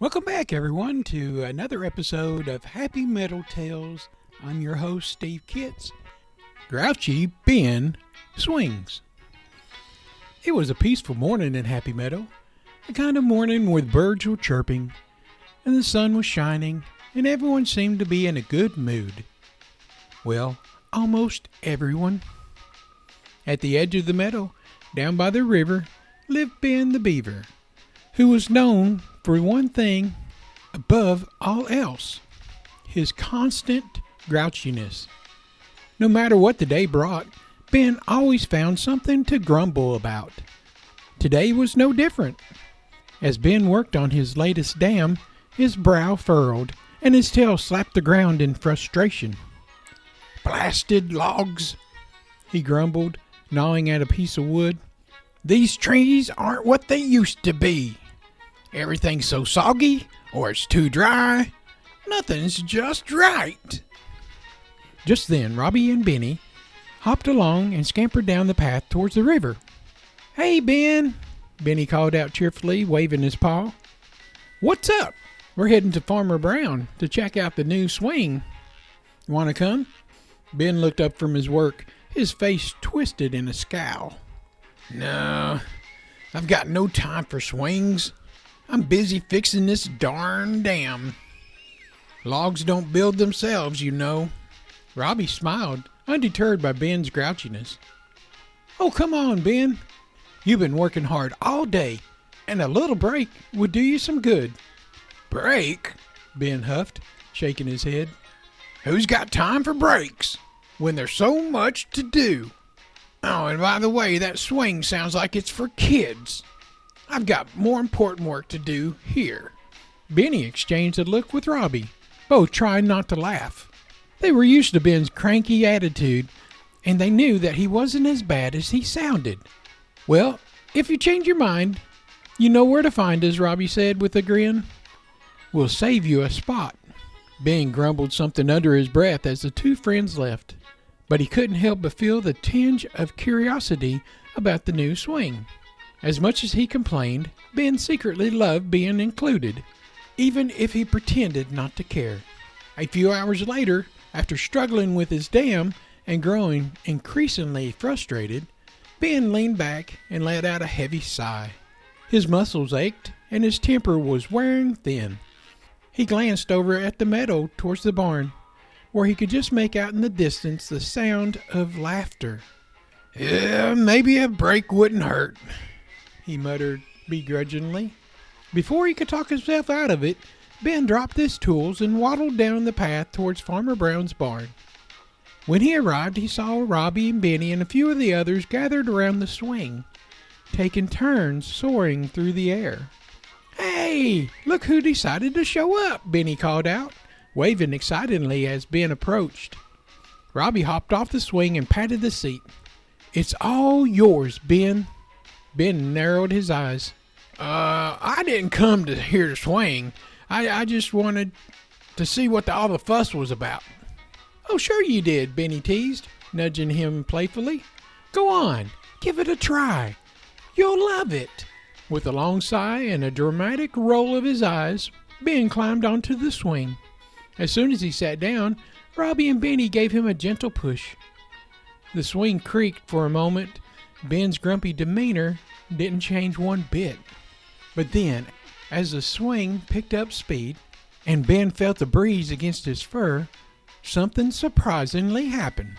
Welcome back, everyone, to another episode of Happy Metal Tales. I'm your host, Steve Kitts. Grouchy Ben swings. It was a peaceful morning in Happy Meadow, the kind of morning where the birds were chirping, and the sun was shining, and everyone seemed to be in a good mood. Well, almost everyone. At the edge of the meadow, down by the river, lived Ben the Beaver, who was known for one thing above all else, his constant grouchiness. No matter what the day brought, Ben always found something to grumble about. Today was no different. As Ben worked on his latest dam, his brow furrowed and his tail slapped the ground in frustration. "Blasted logs," he grumbled, gnawing at a piece of wood. "These trees aren't what they used to be. Everything's so soggy, or it's too dry. Nothing's just right." Just then, Robbie and Benny hopped along and scampered down the path towards the river. "Hey, Ben," Benny called out cheerfully, waving his paw. "What's up?" "We're heading to Farmer Brown to check out the new swing. Want to come?" Ben looked up from his work, his face twisted in a scowl. "No, I've got no time for swings. I'm busy fixing this darn dam. Logs don't build themselves, you know." Robbie smiled, undeterred by Ben's grouchiness. "Oh, come on, Ben. You've been working hard all day, and a little break would do you some good." "Break?" Ben huffed, shaking his head. "Who's got time for breaks when there's so much to do? Oh, and by the way, that swing sounds like it's for kids. I've got more important work to do here." Benny exchanged a look with Robbie, both trying not to laugh. They were used to Ben's cranky attitude, and they knew that he wasn't as bad as he sounded. "Well, if you change your mind, you know where to find us," Robbie said with a grin. "We'll save you a spot." Ben grumbled something under his breath as the two friends left, but he couldn't help but feel the tinge of curiosity about the new swing. As much as he complained, Ben secretly loved being included, even if he pretended not to care. A few hours later, after struggling with his dam and growing increasingly frustrated, Ben leaned back and let out a heavy sigh. His muscles ached and his temper was wearing thin. He glanced over at the meadow towards the barn, where he could just make out in the distance the sound of laughter. "Yeah, maybe a break wouldn't hurt," he muttered begrudgingly. Before he could talk himself out of it, Ben dropped his tools and waddled down the path towards Farmer Brown's barn. When he arrived, he saw Robbie and Benny and a few of the others gathered around the swing, taking turns soaring through the air. "Hey, look who decided to show up," Benny called out, waving excitedly as Ben approached. Robbie hopped off the swing and patted the seat. "It's all yours, Ben." Ben narrowed his eyes. I didn't come to hear the swing. I just wanted to see what all the fuss was about." "Oh, sure you did," Benny teased, nudging him playfully. "Go on, give it a try. You'll love it." With a long sigh and a dramatic roll of his eyes, Ben climbed onto the swing. As soon as he sat down, Robbie and Benny gave him a gentle push. The swing creaked for a moment. Ben's grumpy demeanor didn't change one bit. But then, as the swing picked up speed and Ben felt the breeze against his fur, something surprisingly happened.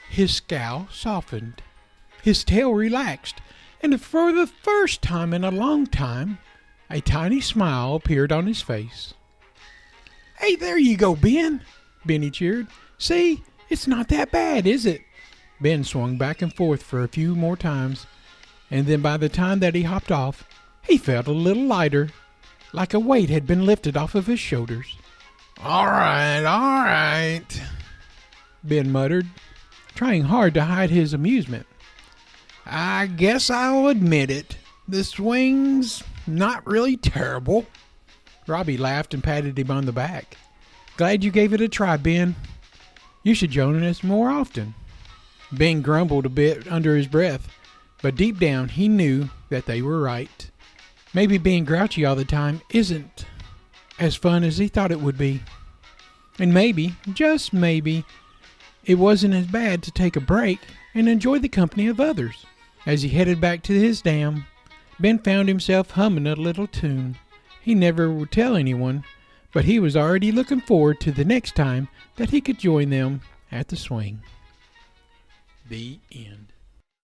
His scowl softened. His tail relaxed, and for the first time in a long time, a tiny smile appeared on his face. "Hey, there you go, Ben," Benny cheered. "See, it's not that bad, is it?" Ben swung back and forth for a few more times, and then by the time that he hopped off, he felt a little lighter, like a weight had been lifted off of his shoulders. All right," Ben muttered, trying hard to hide his amusement. "I guess I'll admit it. The swing's not really terrible." Robbie laughed and patted him on the back. "Glad you gave it a try, Ben. You should join us more often." Ben grumbled a bit under his breath, but deep down he knew that they were right. Maybe being grouchy all the time isn't as fun as he thought it would be. And maybe, just maybe, it wasn't as bad to take a break and enjoy the company of others. As he headed back to his dam, Ben found himself humming a little tune. He never would tell anyone, but he was already looking forward to the next time that he could join them at the swing. The end.